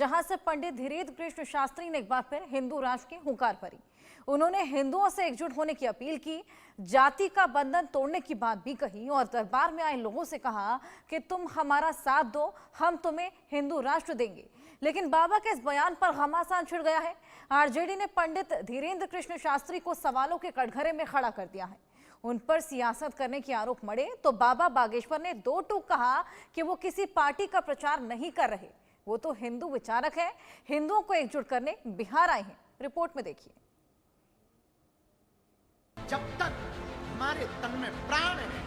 जहां से पंडित धीरेन्द्र कृष्ण शास्त्री ने एक बार फिर हिंदू राष्ट्र की हुंकार भरी। उन्होंने हिंदुओं से एकजुट होने की अपील की, जाति का बंधन तोड़ने की बात भी कही और दरबार में आए लोगों से कहा कि तुम हमारा साथ दो, हम तुम्हें हिंदू राष्ट्र देंगे। लेकिन बाबा के इस बयान पर घमासान छिड़ गया है। आरजेडी ने पंडित धीरेन्द्र कृष्ण शास्त्री को सवालों के कटघरे में खड़ा कर दिया है। उन पर सियासत करने के आरोप मढ़े तो बाबा बागेश्वर ने दो टूक कहा कि वो किसी पार्टी का प्रचार नहीं कर रहे, वो तो हिंदू विचारक है, हिंदुओं को एकजुट करने बिहार आए हैं। रिपोर्ट में देखिए। जब तक हमारे तन में प्राण है,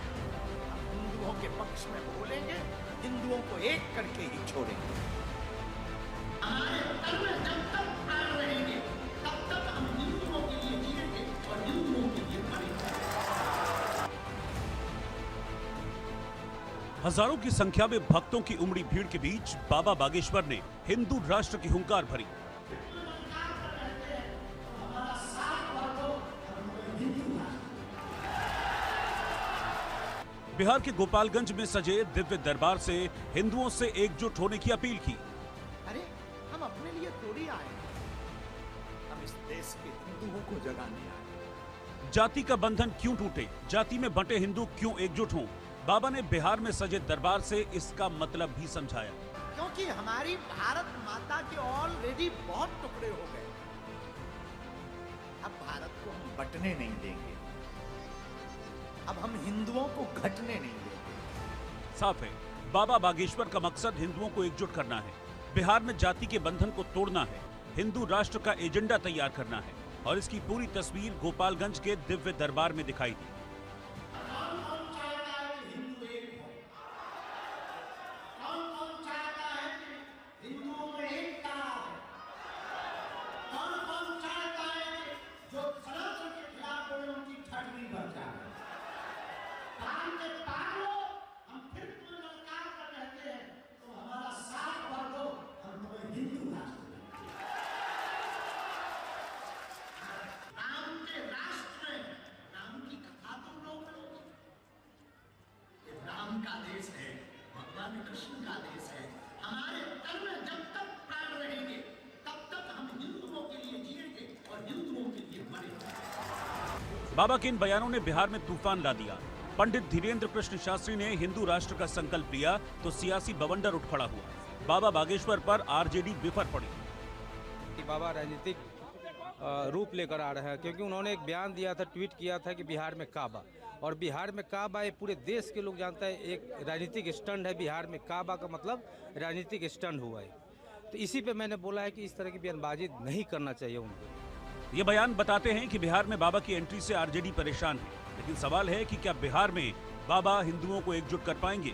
हम हिंदुओं के पक्ष में बोलेंगे, हिंदुओं को एक करके ही छोड़ेंगे। हमारे तन में जब तक प्राण रहेंगे, तब तक हम हिंदुओं के लिए जिएंगे और हिंदुओं के लिए मरेंगे। हजारों की संख्या में भक्तों की उमड़ी भीड़ के बीच बाबा बागेश्वर ने हिंदू राष्ट्र की हुंकार भरी। बिहार के गोपालगंज में सजे दिव्य दरबार से हिंदुओं से एकजुट होने की अपील की। अरे हम अपने लिए थोड़ी आए, हम इस देश के हिंदुओं को जगाने आए। जाति का बंधन क्यों टूटे, जाति में बंटे हिंदू क्यों एकजुट हों, बाबा ने बिहार में सजे दरबार से इसका मतलब भी समझाया। क्योंकि हमारी भारत माता के ऑलरेडी बहुत टुकड़े हो गए, अब भारत को हम बंटने नहीं देंगे, अब हम हिंदुओं को घटने नहीं देंगे। साफ है, बाबा बागेश्वर का मकसद हिंदुओं को एकजुट करना है, बिहार में जाति के बंधन को तोड़ना है, हिंदू राष्ट्र का एजेंडा तैयार करना है और इसकी पूरी तस्वीर गोपालगंज के दिव्य दरबार में दिखाई दी। का देश है, भगवान कृष्ण का देश है। हमारे तन में जब तक प्राण रहेंगे, तब तक हम हिंदुओं के लिए जिएंगे और हिंदुओं के लिए मरेंगे। बाबा के इन बयानों ने बिहार में तूफान ला दिया। पंडित धीरेन्द्र कृष्ण शास्त्री ने हिंदू राष्ट्र का संकल्प लिया तो सियासी बवंडर उठ खड़ा हुआ। बाबा बागेश्वर पर आरजेडी बिफर पड़ी। बाबा राजनीतिक रूप लेकर आ रहे हैं, क्योंकि उन्होंने एक बयान दिया था, ट्वीट किया था कि बिहार में काबा, और बिहार में काबा ये पूरे देश के लोग जानते हैं एक राजनीतिक स्टंट है। बिहार में काबा का मतलब राजनीतिक स्टंट हुआ है। तो इसी पे मैंने बोला है कि इस तरह की बयानबाजी नहीं करना चाहिए उनको। ये बयान बताते हैं कि बिहार में बाबा की एंट्री से आरजेडी परेशान है, लेकिन सवाल है कि क्या बिहार में बाबा हिंदुओं को एकजुट कर पाएंगे?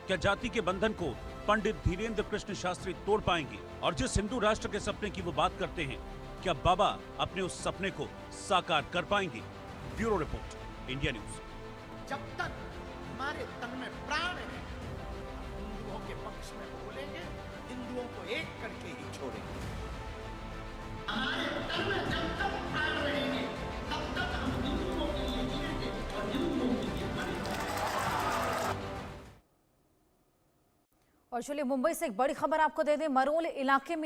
क्या जाति के बंधन को पंडित धीरेन्द्र कृष्ण शास्त्री तोड़ पाएंगे? और जिस हिंदू राष्ट्र के सपने की वो बात करते हैं, क्या बाबा अपने उस सपने को साकार कर पाएंगे? Bureau report, India news. जब तक हमारे तन में प्राण है, हम हिंदुओं के पक्ष में बोलेंगे, हिंदुओं को एक करके ही छोड़ेंगे। हमारे तन में जब तक प्राण रहेंगे, तब तक हम हिंदुओं के लिए जिएंगे और हिंदुओं के लिए मरेंगे। और चलिए मुंबई से एक बड़ी खबर आपको दे दें। मरोल इलाके में